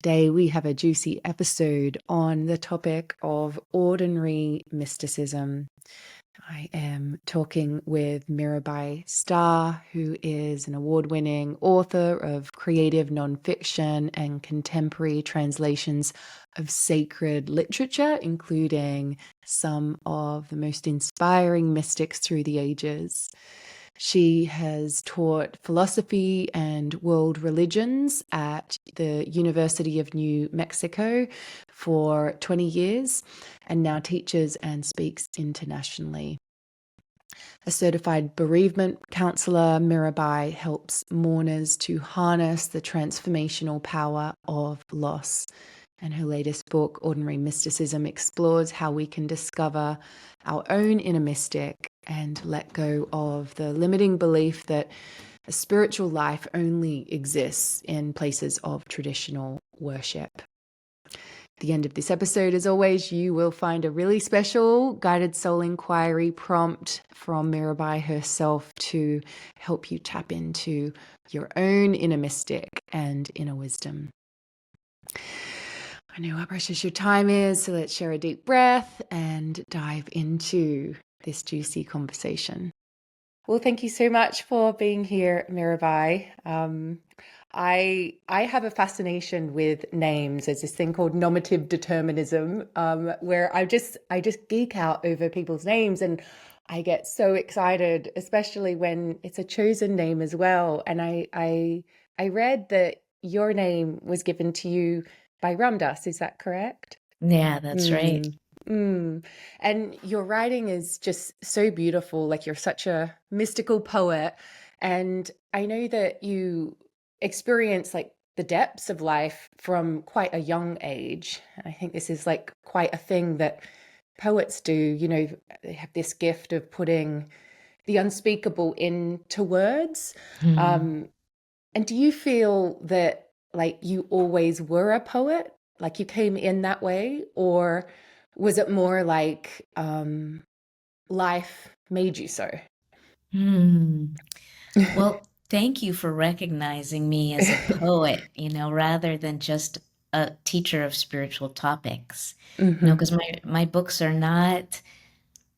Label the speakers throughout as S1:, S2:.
S1: Today we have a juicy episode on the topic of ordinary mysticism. I am talking with Mirabai Starr, who is an award-winning author of creative nonfiction and contemporary translations of sacred literature, including some of the most inspiring mystics through the ages. She has taught philosophy and world religions at the University of New Mexico for 20 years and now teaches and speaks internationally. A certified bereavement counselor, Mirabai helps mourners to harness the transformational power of loss. And her latest book, Ordinary Mysticism, explores how we can discover our own inner mystic and let go of the limiting belief that a spiritual life only exists in places of traditional worship. At the end of this episode, as always, you will find a really special guided soul inquiry prompt from Mirabai herself to help you tap into your own inner mystic and inner wisdom. I know how precious your time is, so let's share a deep breath and dive into this juicy conversation. Well, thank you so much for being here, Mirabai. I have a fascination with names. There's this thing called nominative determinism, where I just geek out over people's names, and I get so excited, especially when it's a chosen name as well. And I read that your name was given to you by Ram Dass. Is that correct?
S2: Yeah, that's right.
S1: And your writing is just so beautiful. Like, you're such a mystical poet. And I know that you experience like the depths of life from quite a young age. I think this is like quite a thing that poets do. You know, they have this gift of putting the unspeakable into words. And do you feel that like you always were a poet? Like you came in that way? Or was it more like life made you so?
S2: Well, thank you for recognizing me as a poet, rather than just a teacher of spiritual topics. Because my books are not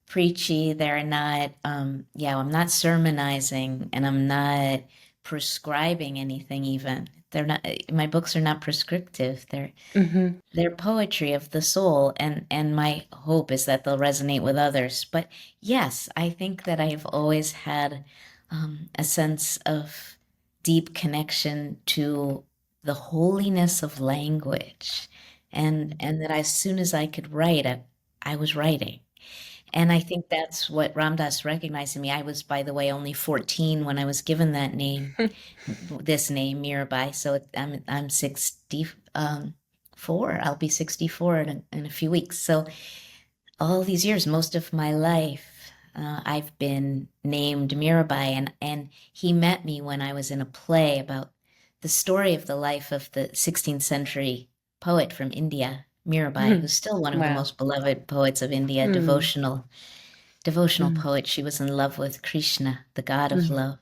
S2: preachy. They're not, I'm not sermonizing, and I'm not prescribing anything even. They're not, my books are not prescriptive. They're poetry of the soul, and my hope is that they'll resonate with others. But yes, I think that I've always had a sense of deep connection to the holiness of language, and that as soon as I could write, I was writing. And I think that's what Ram Dass recognized in me. I was, by the way, only 14 when I was given that name, this name, Mirabai. So I'm 64. I'll be 64 in a few weeks. So all these years, most of my life, I've been named Mirabai. And he met me when I was in a play about the story of the life of the 16th century poet from India, Mirabai, who's still one of the most beloved poets of India, devotional poet. She was in love with Krishna, the god of love.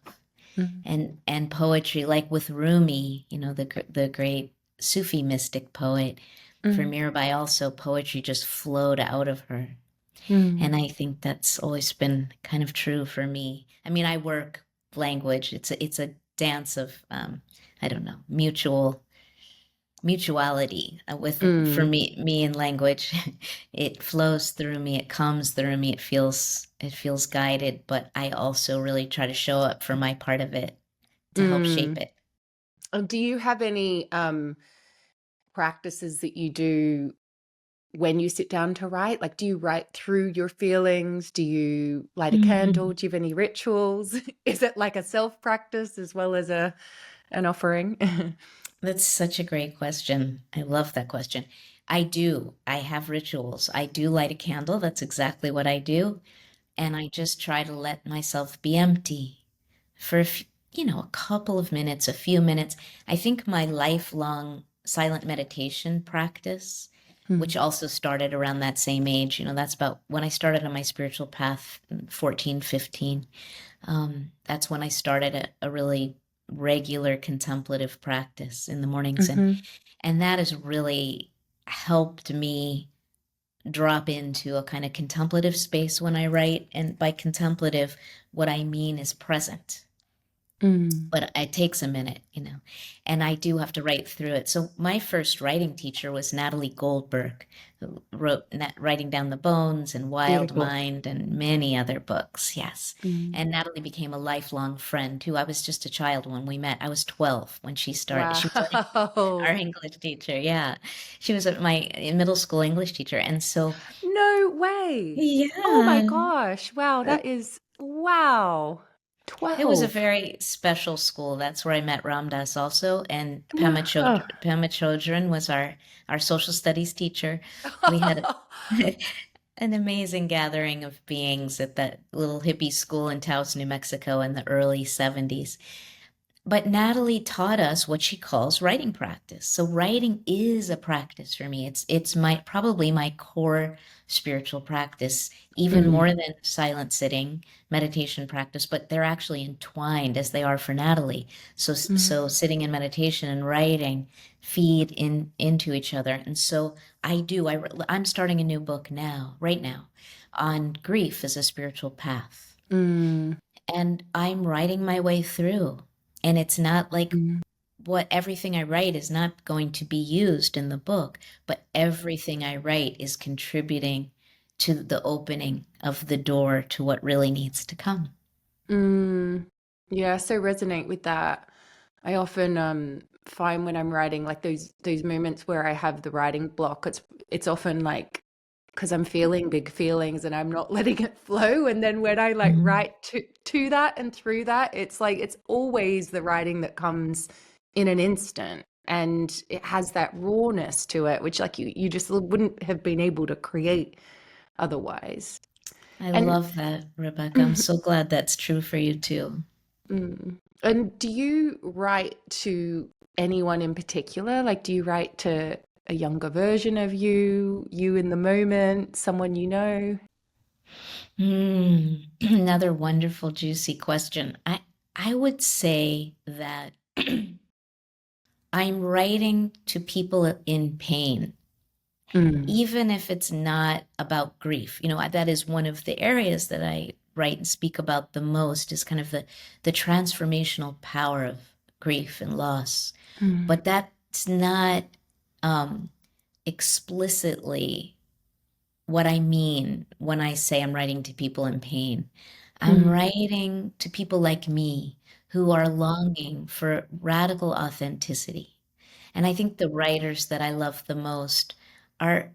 S2: And poetry, like with Rumi, the great Sufi mystic poet, for Mirabai also, poetry just flowed out of her. And I think that's always been kind of true for me. I mean, I work language. It's a dance of, I don't know, mutuality for me in language. It flows through me, it comes through me, it feels guided, but I also really try to show up for my part of it to help shape it.
S1: Do you have any practices that you do when you sit down to write? Like, do you write through your feelings? Do you light a candle? Do you have any rituals? Is it like a self-practice as well as an offering?
S2: That's such a great question. I love that question. I do. I have rituals. I do light a candle. That's exactly what I do. And I just try to let myself be empty for, a couple of minutes, a few minutes. I think my lifelong silent meditation practice, which also started around that same age, that's about when I started on my spiritual path, 14, 15. That's when I started a really regular contemplative practice in the mornings,
S1: Mhm.
S2: and that has really helped me drop into a kind of contemplative space when I write. And by contemplative, what I mean is present.
S1: Mm.
S2: But it takes a minute, and I do have to write through it. So my first writing teacher was Natalie Goldberg, who wrote Writing Down the Bones and Wild
S1: Beautiful.
S2: Mind and many other books. Yes.
S1: Mm.
S2: And Natalie became a lifelong friend too. I was just a child when we met. I was 12 when she started. She was our
S1: Wow.
S2: English teacher. Yeah. She was my middle school English teacher. And so,
S1: No way. Oh my
S2: yeah.
S1: gosh. Wow, that is wow.
S2: It was a
S1: 12.
S2: very special school. That's where I met Ram Dass also, and
S1: No. Oh.
S2: Pema Chodron was our social studies teacher. We had an amazing gathering of beings at that little hippie school in Taos, New Mexico in the early 70s. But Natalie taught us what she calls writing practice. So writing is a practice for me. It's my probably my core spiritual practice, even
S1: Mm.
S2: more than silent sitting, meditation practice, but they're actually entwined as they are for Natalie. So
S1: Mm.
S2: sitting in meditation and writing feed into each other. And so I'm starting a new book now, right now, on grief as a spiritual path.
S1: Mm.
S2: And I'm writing my way through. And it's not like
S1: Mm.
S2: what everything I write is not going to be used in the book, but everything I write is contributing to the opening of the door to what really needs to come.
S1: Mm. Yeah, I so resonate with that. I often find when I'm writing like those moments where I have the writing block, it's often like because I'm feeling big feelings and I'm not letting it flow. And then when I like
S2: Mm.
S1: write to that and through that, it's like it's always the writing that comes in an instant. And it has that rawness to it, which like you just wouldn't have been able to create otherwise.
S2: I
S1: And
S2: love that, Rebecca. I'm so glad that's true for you too.
S1: and do you write to anyone in particular? Like, do you write to a younger version of you, you in the moment, someone you know?
S2: Another wonderful, juicy question. I would say that I'm writing to people in pain,
S1: Mm.
S2: even if it's not about grief. That is one of the areas that I write and speak about the most, is kind of the transformational power of grief and loss.
S1: Mm.
S2: But that's not um, explicitly what I mean when I say I'm writing to people in pain. I'm
S1: Mm.
S2: writing to people like me who are longing for radical authenticity. And I think the writers that I love the most are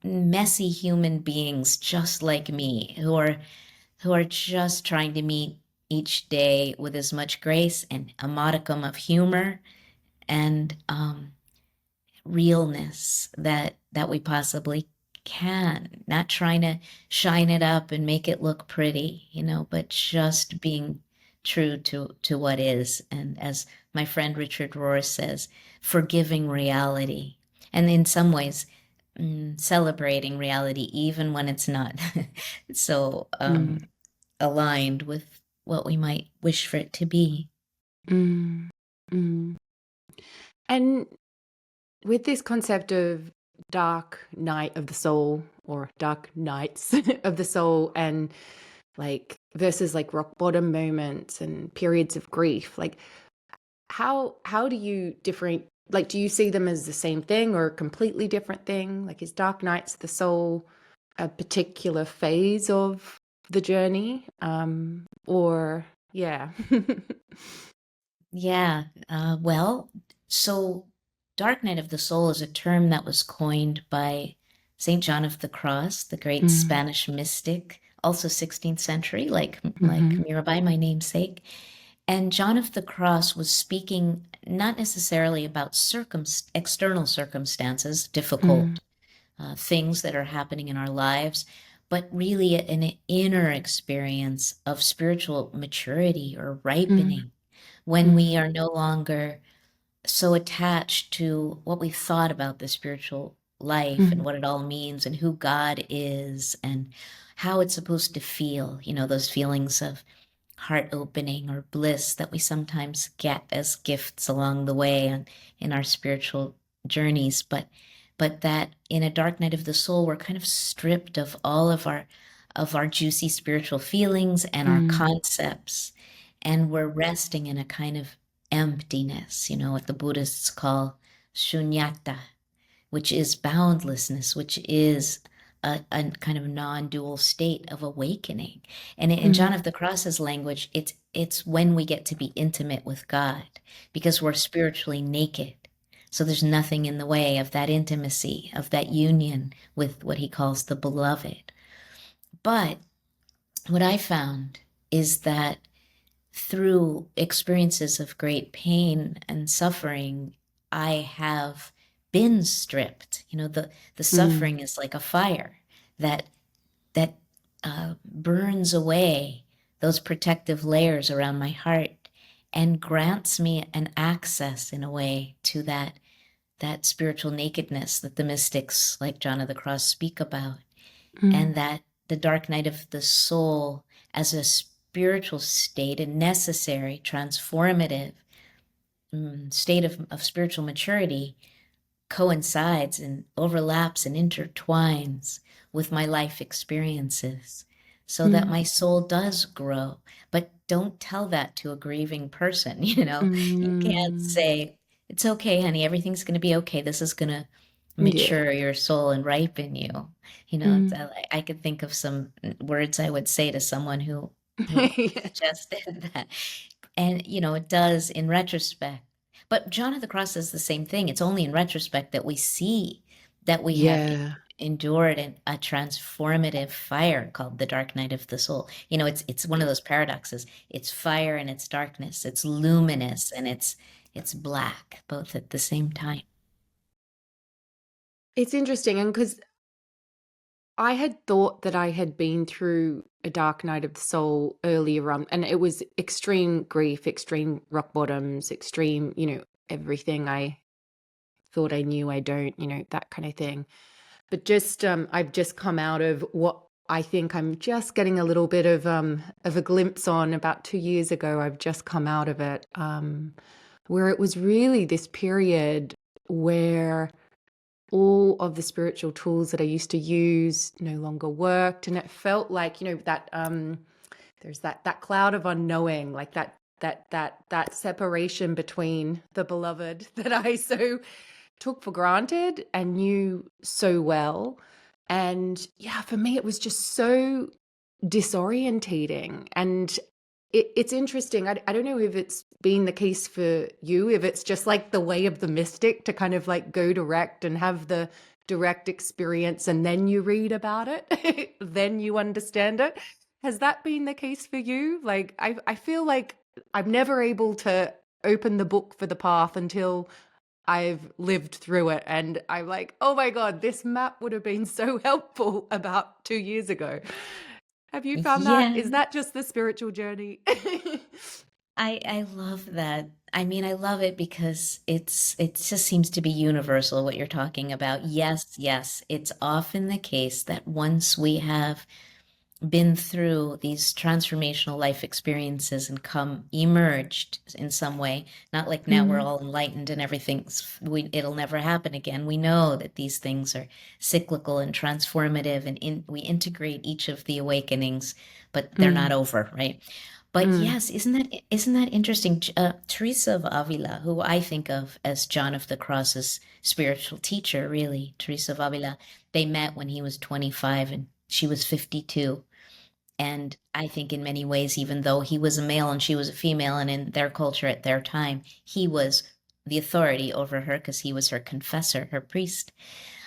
S2: messy human beings just like me, who are just trying to meet each day with as much grace and a modicum of humor and realness that we possibly can. Not trying to shine it up and make it look pretty, but just being true to what is. And as my friend Richard Rohr says, forgiving reality. And in some ways, celebrating reality even when it's not so
S1: Mm.
S2: aligned with what we might wish for it to be.
S1: Mm. Mm. And with this concept of dark night of the soul or dark nights of the soul and like versus like rock bottom moments and periods of grief, like how do you different like do you see them as the same thing or a completely different thing? Like is dark nights of the soul a particular phase of the journey? Or yeah.
S2: Yeah. Well, so Dark Night of the Soul is a term that was coined by St. John of the Cross, the great
S1: Mm.
S2: Spanish mystic, also 16th century, like
S1: Mhm.
S2: Mirabai, my namesake. And John of the Cross was speaking not necessarily about external circumstances,
S1: Mm.
S2: difficult things that are happening in our lives, but really an inner experience of spiritual maturity or
S1: Mm.
S2: ripening when
S1: Mm.
S2: we are no longer so attached to what we thought about the spiritual life and
S1: Mm.
S2: what it all means and who God is and how it's supposed to feel, those feelings of heart opening or bliss that we sometimes get as gifts along the way and in our spiritual journeys, but that in a dark night of the soul, we're kind of stripped of all of our juicy spiritual feelings and our
S1: Mm.
S2: concepts, and we're resting in a kind of emptiness, you know, what the Buddhists call shunyata, which is boundlessness, which is a kind of non-dual state of awakening. And in John
S1: Mm.
S2: of the Cross's language, it's when we get to be intimate with God, because we're spiritually naked. So there's nothing in the way of that intimacy, of that union with what he calls the beloved. But what I found is that through experiences of great pain and suffering, I have been stripped. You know, the
S1: Mm.
S2: suffering is like a fire that that burns away those protective layers around my heart and grants me an access in a way to that spiritual nakedness that the mystics like John of the Cross speak about,
S1: Mm.
S2: and that the dark night of the soul as a spiritual state, a necessary, transformative state of spiritual maturity, coincides and overlaps and intertwines with my life experiences so that
S1: Mm.
S2: my soul does grow. But don't tell that to a grieving person, you know. You can't
S1: Mm.
S2: say, it's okay, honey, everything's going to be okay. This is going to
S1: Yeah.
S2: mature your soul and ripen you. You know,
S1: Mm.
S2: I could think of some words I would say to someone who
S1: Yeah.
S2: suggested that. And, you know, it does in retrospect. But John of the Cross says the same thing. It's only in retrospect that we see that we have
S1: Yeah.
S2: endured a transformative fire called the dark night of the soul. You know, it's one of those paradoxes. It's fire and it's darkness. It's luminous and it's black, both at the same time.
S1: It's interesting, and because I had thought that I had been through a dark night of the soul earlier on, and it was extreme grief, extreme rock bottoms, extreme, everything I thought I knew I don't, that kind of thing. But just I've just come out of what I think I'm just getting a little bit of a glimpse on about 2 years ago. I've just come out of it, where it was really this period where all of the spiritual tools that I used to use no longer worked, and it felt like that there's that cloud of unknowing, like that separation between the beloved that I so took for granted and knew so well. And yeah, for me, it was just so disorientating. And it's interesting. I don't know if it's been the case for you, if it's just like the way of the mystic to kind of like go direct and have the direct experience and then you read about it, then you understand it. Has that been the case for you? Like, I feel like I'm never able to open the book for the path until I've lived through it. And I'm like, oh my God, this map would have been so helpful about 2 years ago. Have you found that?
S2: Yeah,
S1: Is that just the spiritual journey?
S2: I love that. I mean, I love it because it just seems to be universal what you're talking about. Yes, yes, it's often the case that once we have been through these transformational life experiences and come emerged in some way, not like now we're
S1: Mm.
S2: all enlightened and it'll never happen again. We know that these things are cyclical and transformative, and we integrate each of the awakenings, but they're not
S1: Mm.
S2: over, right? But
S1: Mm.
S2: yes, isn't that interesting? Teresa of Avila, who I think of as John of the Cross's spiritual teacher, really, Teresa of Avila, they met when he was 25 and she was 52. And I think in many ways, even though he was a male and she was a female, and in their culture at their time, he was the authority over her because he was her confessor, her priest.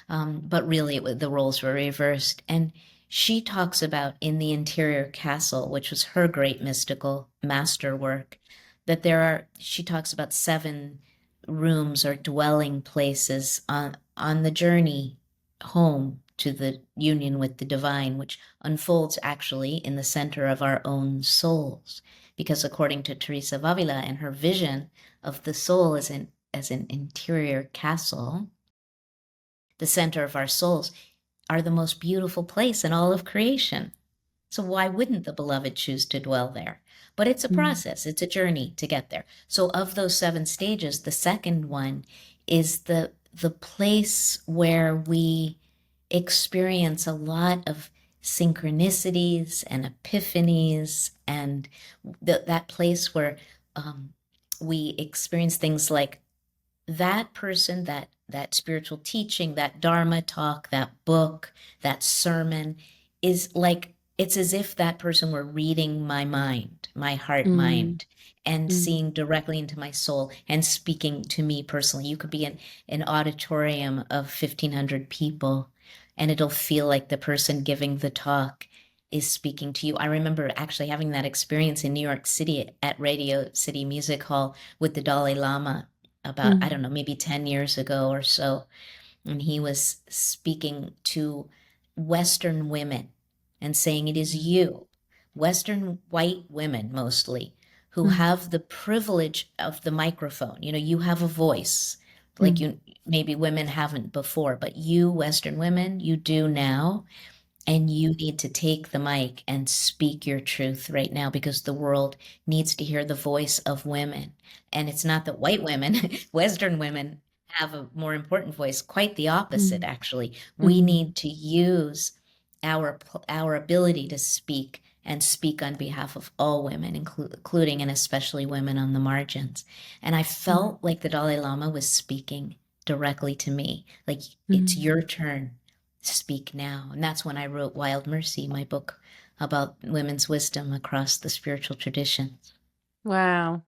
S2: But really, the roles were reversed. And she talks about in the interior castle, which was her great mystical masterwork, that she talks about 7 rooms or dwelling places on the journey home to the union with the divine, which unfolds actually in the center of our own souls. Because according to Teresa of Avila and her vision of the soul as an interior castle, the center of our souls, are the most beautiful place in all of creation. So why wouldn't the beloved choose to dwell there? But it's a
S1: Mm.
S2: process, it's a journey to get there. So of those 7 stages, the second one is the place where we experience a lot of synchronicities and epiphanies, and that place where um, we experience things like that person, that spiritual teaching, that dharma talk, that book, that sermon is like, it's as if that person were reading my mind, my heart
S1: Mm.
S2: mind, and
S1: Mm.
S2: seeing directly into my soul and speaking to me personally. You could be in an auditorium of 1,500 people and it'll feel like the person giving the talk is speaking to you. I remember actually having that experience in New York City at Radio City Music Hall with the Dalai Lama about, I
S1: Mm.
S2: don't know, maybe 10 years ago or so. And he was speaking to Western women and saying, it is you, Western white women mostly, who
S1: Mm.
S2: have the privilege of the microphone. You know, you have a voice like
S1: Mm.
S2: you maybe women haven't before, but you, Western women, you do now. And you need to take the mic and speak your truth right now because the world needs to hear the voice of women. And it's not that white women, Western women, have a more important voice. Quite the opposite,
S1: Mm.
S2: actually. We
S1: Mm.
S2: need to use our ability to speak and speak on behalf of all women, including and especially women on the margins. And I
S1: Mm.
S2: felt like the Dalai Lama was speaking directly to me, like, it's
S1: Mm.
S2: your turn, speak now. And that's when I wrote Wild Mercy, my book about women's wisdom across the spiritual traditions.
S1: Wow.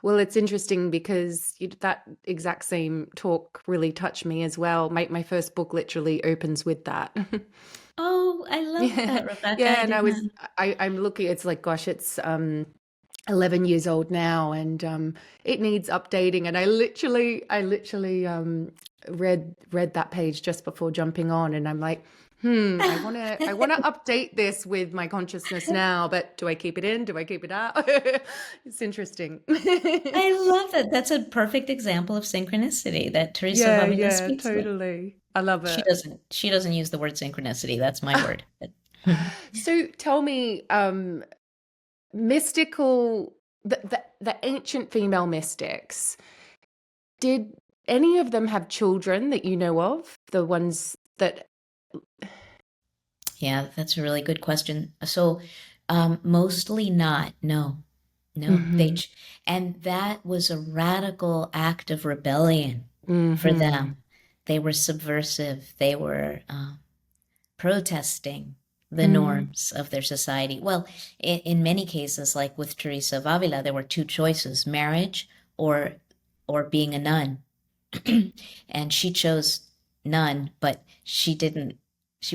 S1: Well, it's interesting because that exact same talk really touched me as well. My first book literally opens with that.
S2: Oh, I love
S1: Yeah,
S2: that, Rebecca.
S1: yeah,
S2: I
S1: and
S2: did not.
S1: I'm looking. It's like, gosh, it's 11 years old now, and it needs updating. And I literally read that page just before jumping on, and I'm like, I wanna update this with my consciousness now, but do I keep it in? Do I keep it out? It's interesting.
S2: I love it. That's a perfect example of synchronicity that Teresa of
S1: Yeah,
S2: Avila
S1: yeah,
S2: speaks with.
S1: totally. I love
S2: She
S1: it.
S2: doesn't use the word synchronicity. That's my word.
S1: So tell me, mystical, the ancient female mystics, did any of them have children that you know of? The ones that
S2: Yeah, that's a really good question. So, mostly not. No, no.
S1: Mhm.
S2: And that was a radical act of rebellion for
S1: Mhm.
S2: them. They were subversive. They were protesting the
S1: Mm.
S2: norms of their society. Well, in many cases, like with Teresa of Avila, there were two choices: marriage or being a nun. And she chose none, but she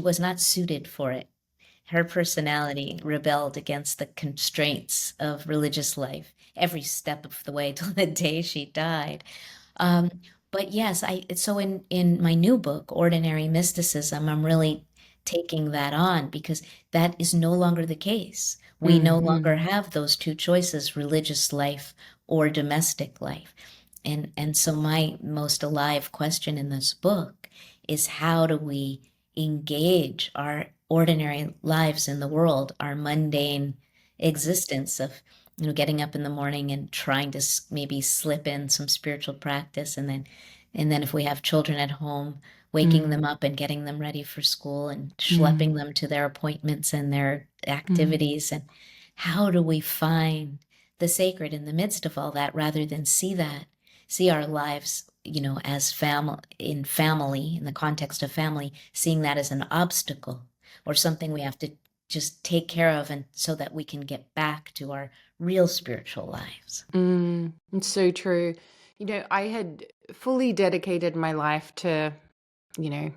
S2: was not suited for it. Her personality rebelled against the constraints of religious life every step of the way till the day she died. Um, but yes, I so in my new book, Ordinary Mysticism, I'm really taking that on because that is no longer the case. We no longer
S1: Mhm.
S2: have those two choices, religious life or domestic life. And so my most alive question in this book is, how do we engage our ordinary lives in the world, our mundane existence of, getting up in the morning and trying to maybe slip in some spiritual practice, and then if we have children at home, waking
S1: Mm.
S2: them up and getting them ready for school and schlepping
S1: Mm.
S2: them to their appointments and their
S1: Mm.
S2: activities. And how do we find the sacred in the midst of all that, rather than see our lives, as family, in the context of family, seeing that as an obstacle or something we have to just take care of, and so that we can get back to our real spiritual lives.
S1: It's so true. I had fully dedicated my life to, you know,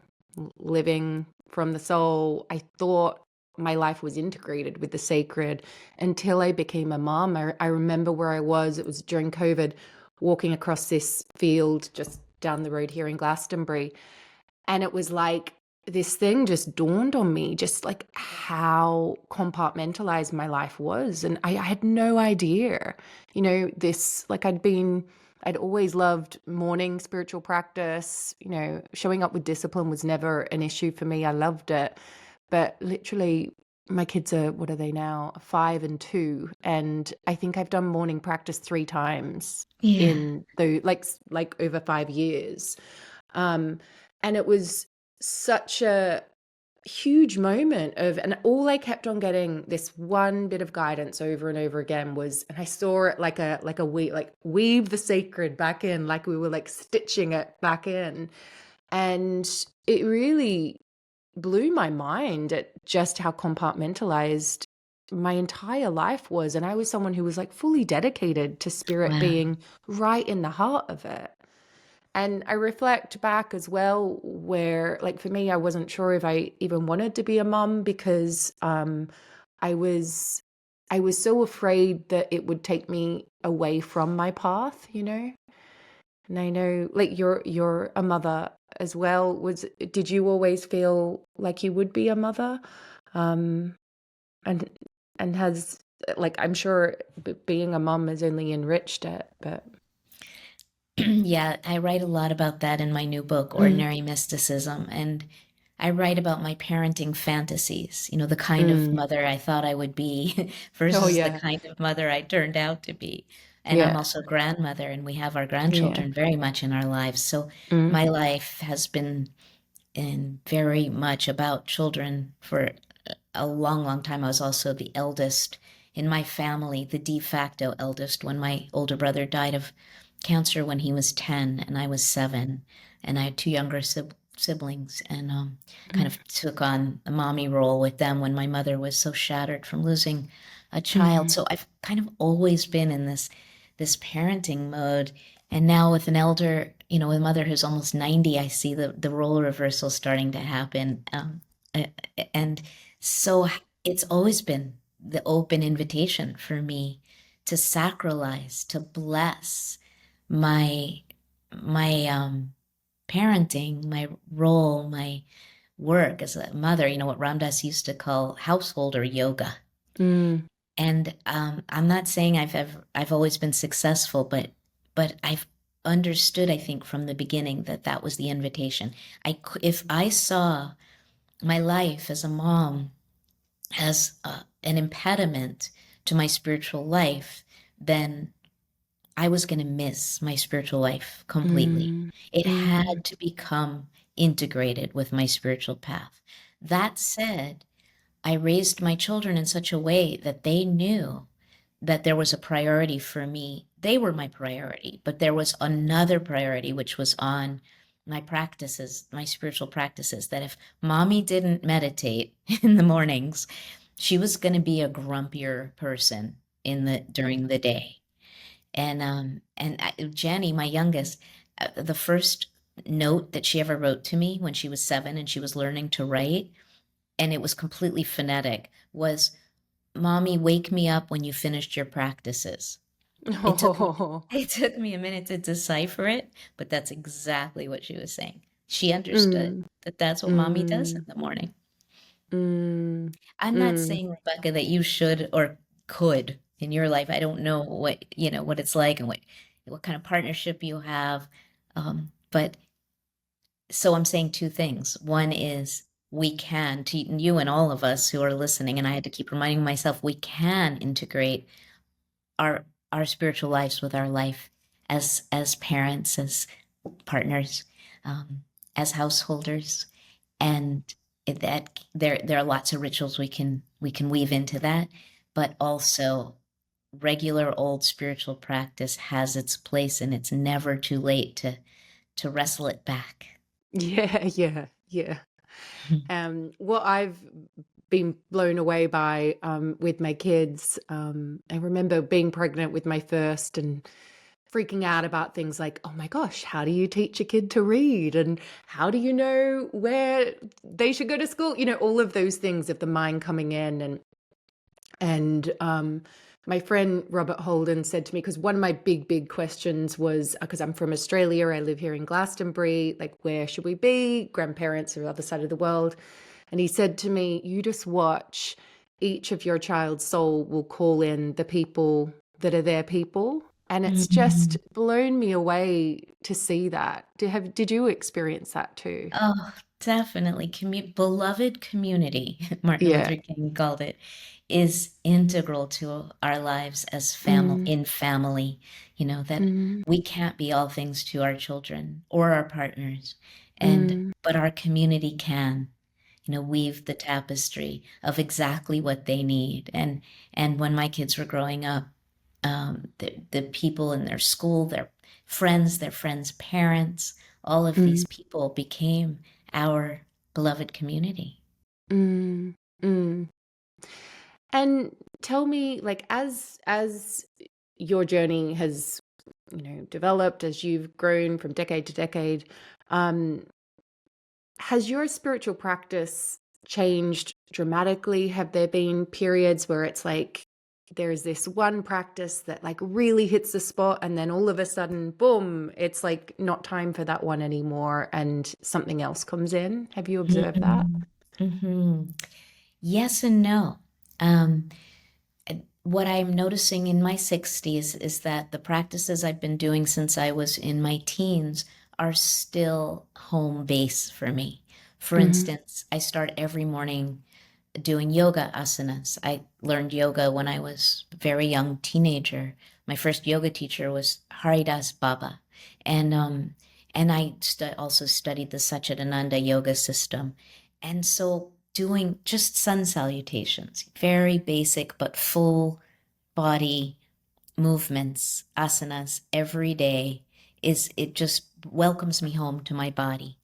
S1: living from the soul. I thought my life was integrated with the sacred until I became a mom. I remember where I was, it was during COVID, walking across this field just down the road here in Glastonbury. And it was like this thing just dawned on me, just like how compartmentalized my life was. And I had no idea, this, like I'd always loved morning spiritual practice, showing up with discipline was never an issue for me. I loved it. But literally my kids are, what are they now? 5 and 2. And I think I've done morning practice 3 times
S2: Yeah.
S1: in the like over 5 years. Um, and it was such a huge moment of, and all I kept on getting this one bit of guidance over and over again was, and I saw it like a weave the sacred back in, like we were like stitching it back in. And it really blew my mind at just how compartmentalized my entire life was. And I was someone who was like fully dedicated to spirit
S2: Wow.
S1: being right in the heart of it. And I reflect back as well, where, like, for me, I wasn't sure if I even wanted to be a mum because I was I was so afraid that it would take me away from my path, you know? And I know, like, you're a mother as well. Did you always feel like you would be a mother? Um, and and has, like, I'm sure being a mum has only enriched it, but
S2: Yeah, I write a lot about that in my new book,
S1: mm,
S2: Ordinary Mysticism. And I write about my parenting fantasies, the kind of
S1: mm.
S2: mother I thought I would be
S1: Oh
S2: versus the
S1: yeah,
S2: kind of mother I turned out to be. And I'm
S1: yeah,
S2: also a grandmother, and we have our
S1: yeah.
S2: grandchildren very much in our lives. So
S1: Mm,
S2: my life has been in very much about children for a long, long time. I was also the eldest in my family, the de facto eldest, when my older brother died of cancer when he was 10 and I was 7. And I had two younger siblings, and kind
S1: mm,
S2: of took on the mommy role with them when my mother was so shattered from losing a child.
S1: mm,
S2: So I've kind of always been in this parenting mode. And now with an elder, with a mother who's almost 90, I see the role reversal starting to happen. And so it's always been the open invitation for me to sacralize, to bless my parenting, my role, my work as a mother, what Ramdas used to call householder yoga.
S1: mm.
S2: And I'm not saying I've always been successful, but I've understood, I think, from the beginning that was the invitation. If I saw my life as a mom as an impediment to my spiritual life, then I was going to miss my spiritual life completely.
S1: Mm,
S2: It
S1: mm,
S2: had to become integrated with my spiritual path. That said, I raised my children in such a way that they knew that there was a priority for me. They were my priority, but there was another priority, which was on my practices, my spiritual practices, that if mommy didn't meditate in the mornings, she was going to be a grumpier person during the day. And Jenny, my youngest, the first note that she ever wrote to me when she was 7 and she was learning to write, and it was completely phonetic, was, "Mommy, wake me up when you finished your practices." It took me
S1: oh,
S2: it took me a minute to decipher it, but that's exactly what she was saying. She understood
S1: mm,
S2: that that's what mommy does in
S1: mm,
S2: the morning.
S1: mm,
S2: I'm not
S1: mm.
S2: saying, Rebecca, that you should or could in your life. I don't know what it's like and what kind of partnership you have. But so I'm saying two things. One is, we can, to you and all of us who are listening, and I had to keep reminding myself, we can integrate our our spiritual lives with our life as parents, as partners, um, as householders, and that there are lots of rituals we can weave into that, but also regular old spiritual practice has its place, and it's never too late to wrestle it back.
S1: Yeah, yeah, yeah. What I've been blown away by with my kids, I remember being pregnant with my first and freaking out about things like, oh my gosh, how do you teach a kid to read? And how do you know where they should go to school? You know, all of those things of the mind coming in. And my friend Robert Holden said to me, because one of my big questions was, because I'm from Australia, I live here in Glastonbury, like, where should we be? Grandparents are the other side of the world. And he said to me, you just watch, each of your child's soul will call in the people that are their people. And it's just
S2: Mhm.
S1: blown me away to see that. Did you experience that too?
S2: Oh, definitely. Beloved community, Martin
S1: Yeah.
S2: Luther King called it, is integral to our lives as
S1: Mm,
S2: family. That
S1: mm,
S2: we can't be all things to our children or our partners,
S1: mm,
S2: but our community can, weave the tapestry of exactly what they need. And when my kids were growing up, the people in their school, their friends' parents, all of
S1: mm,
S2: these people became our beloved community.
S1: mm, mm. And tell me, like, as your journey has, developed, as you've grown from decade to decade, um, has your spiritual practice changed dramatically? Have there been periods where it's like there's this one practice that like really hits the spot and then all of a sudden, boom, it's like not time for that one anymore and something else comes in? Have you observed that?
S2: Mhm. Mhm. Yes and no. Um, what I'm noticing in my 60s is that the practices I've been doing since I was in my teens are still home base for me. For
S1: Mm-hmm.
S2: instance, I start every morning doing yoga asanas. I learned yoga when I was a very young teenager. My first yoga teacher was Haridas Baba, and I also studied the Satchidananda yoga system, and so doing just sun salutations, very basic but full body movements, asanas every day it just welcomes me home to my body.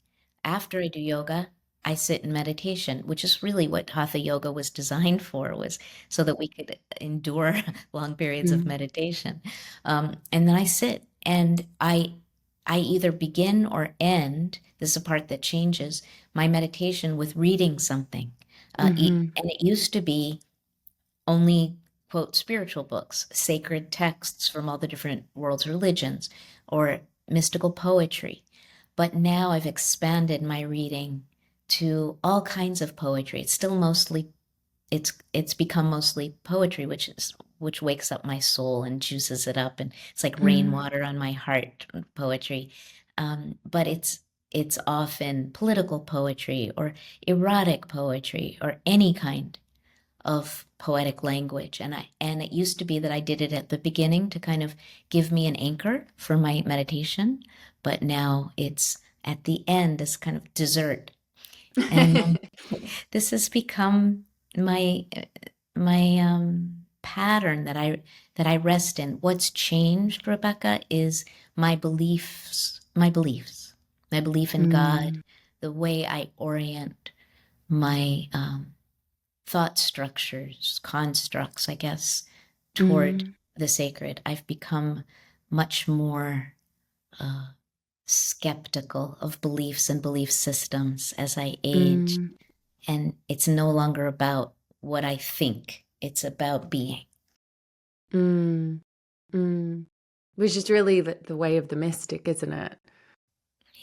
S2: After I do yoga, I sit in meditation, which is really what Hatha yoga was designed for, was so that we could endure long periods of meditation. And then I sit and I either begin or end, this is a part that changes, my meditation with reading something.
S1: Mm-hmm.
S2: And it used to be only quote spiritual books, sacred texts from all the different world's religions, or mystical poetry. But now I've expanded my reading to all kinds of poetry. It's become mostly poetry, which wakes up my soul and juices it up, and it's like
S1: Mm-hmm.
S2: rainwater on my heart poetry. But it's often political poetry or erotic poetry or any kind of poetic language, and it used to be that I did it at the beginning to kind of give me an anchor for my meditation, but now it's at the end as kind of dessert. And this has become my pattern that I rest in. What's changed, Rebecca, is my belief in God,
S1: Mm,
S2: the way I orient my thought structures, constructs, I guess, toward
S1: mm,
S2: the sacred. I've become much more uh, skeptical of beliefs and belief systems as I age.
S1: mm,
S2: And it's no longer about what I think, it's about being.
S1: mm, mm. Which is really the way of the mystic, isn't it?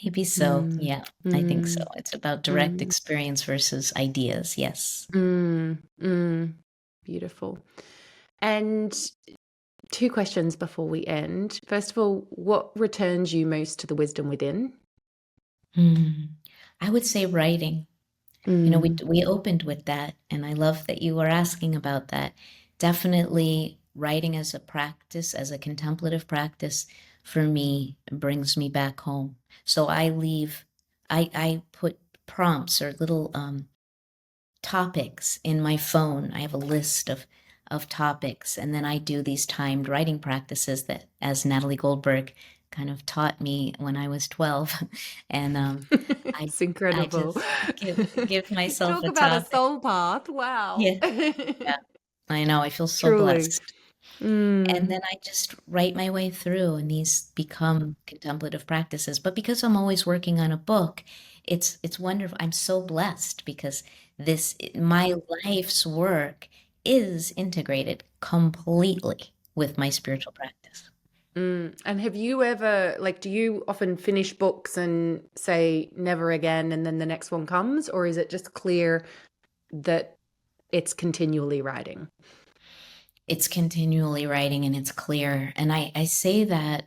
S2: Maybe so.
S1: Mm,
S2: Yeah, I think so.
S1: mm,
S2: It's about direct
S1: mm,
S2: experience versus ideas. Yes.
S1: mm. Beautiful. And two questions before we end. First of all, what returns you most to the wisdom within?
S2: Hmm. I would say writing. We
S1: Mm,
S2: we opened with that, and I love that you were asking about that. Definitely writing as a practice, as a contemplative practice, for me brings me back home. So I put prompts or little topics in my phone. I have a list of topics, and then I do these timed writing practices that, as Natalie Goldberg kind of taught me when I was 12, and I
S1: it's
S2: I
S1: incredible.
S2: just give myself
S1: Talk
S2: a
S1: about a
S2: topic.
S1: soul path. Wow.
S2: Yeah, yeah. I know. I feel so
S1: Truly.
S2: blessed. And
S1: Mm,
S2: then I just write my way through, and these become contemplative practices. But because I'm always working on a book, it's wonderful. I'm so blessed because my life's work is integrated completely with my spiritual practice.
S1: And have you ever, like, do you often finish books and say never again and then the next one comes? Or is it just clear that it's continually writing?
S2: it's continually writing and it's clear. And I say that,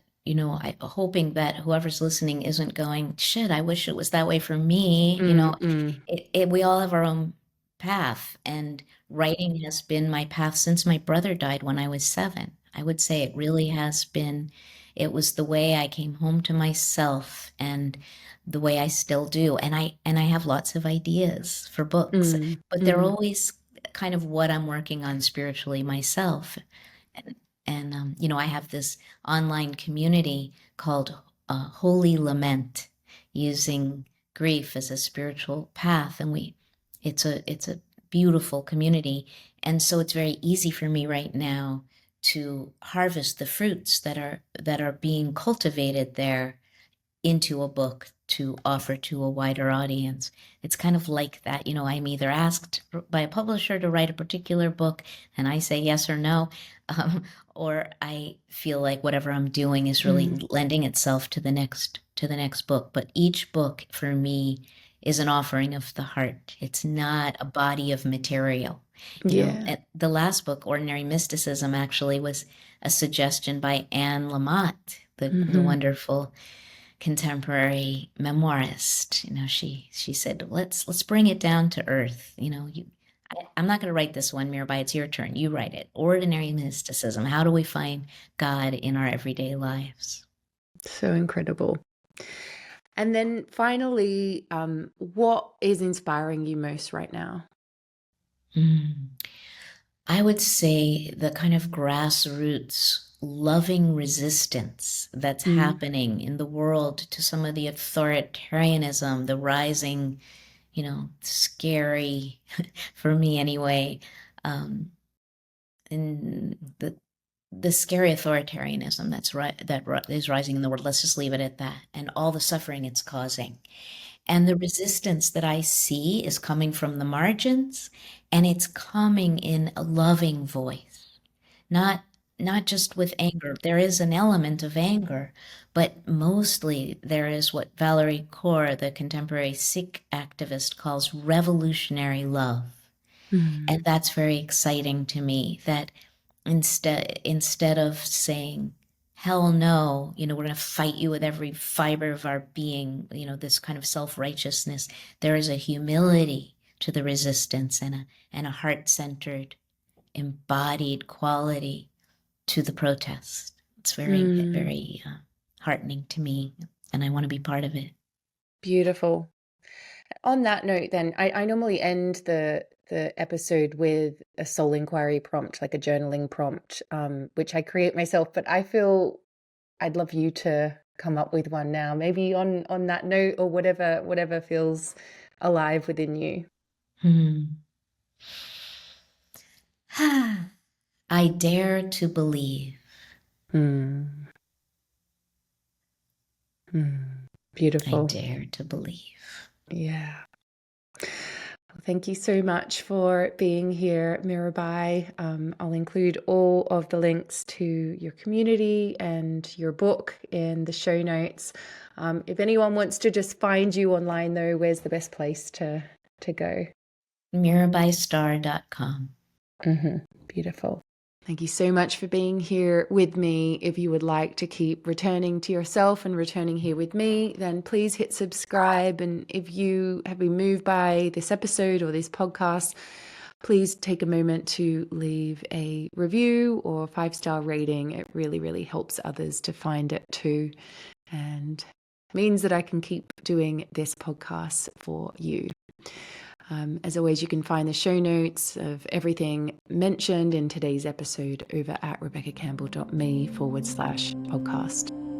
S2: hoping that whoever's listening isn't going, shit, I wish it was that way for me. We all have our own path, and writing has been my path since my brother died when I was 7. I would say it really has been, it was the way I came home to myself and the way I still do. And I have lots of ideas for books, but they're always kind of what I'm working on spiritually myself. And I have this online community called Holy Lament, using grief as a spiritual path, and it's a beautiful community, and so it's very easy for me right now to harvest the fruits that are being cultivated there into a book to offer to a wider audience. It's kind of like that. I'm either asked by a publisher to write a particular book and I say yes or no, or I feel like whatever I'm doing is really lending itself to the next book. But each book for me is an offering of the heart. It's not a body of material. The last book, Ordinary Mysticism, actually was a suggestion by Anne Lamott, the wonderful contemporary memoirist. She said, let's bring it down to earth. I'm not going to write this one, Mirabai. It's your turn. You write it. Ordinary Mysticism. How do we find God in our everyday lives?
S1: So incredible. And then finally, what is inspiring you most right now?
S2: I would say the kind of grassroots loving resistance that's happening in the world to some of the authoritarianism, the rising, scary, for me anyway, in the scary authoritarianism that is rising in the world. Let's just leave it at that, and all the suffering it's causing. And the resistance that I see is coming from the margins, and it's coming in a loving voice, not just with anger. There is an element of anger, but mostly there is what Valerie Kaur, the contemporary Sikh activist, calls revolutionary love. And that's very exciting to me, that instead of saying, hell no, we're going to fight you with every fiber of our being, this kind of self-righteousness, there is a humility to the resistance and a heart-centered, embodied quality to the protest. It's very, very heartening to me, and I want to be part of it.
S1: Beautiful. On that note, then, I normally end the episode with a soul inquiry prompt, like a journaling prompt, which I create myself. But I feel I'd love you to come up with one now, maybe on that note, or whatever feels alive within you.
S2: I dare to believe.
S1: Beautiful.
S2: I dare to believe.
S1: Yeah. Thank you so much for being here, Mirabai. I'll include all of the links to your community and your book in the show notes. If anyone wants to just find you online, though, where's the best place to go?
S2: MirabaiStarr.com.
S1: Beautiful. Thank you so much for being here with me. If you would like to keep returning to yourself and returning here with me, then please hit subscribe. And if you have been moved by this episode or this podcast, please take a moment to leave a review or 5-star rating. It really, really helps others to find it too, and means that I can keep doing this podcast for you. As always, you can find the show notes of everything mentioned in today's episode over at rebeccacampbell.me/podcast.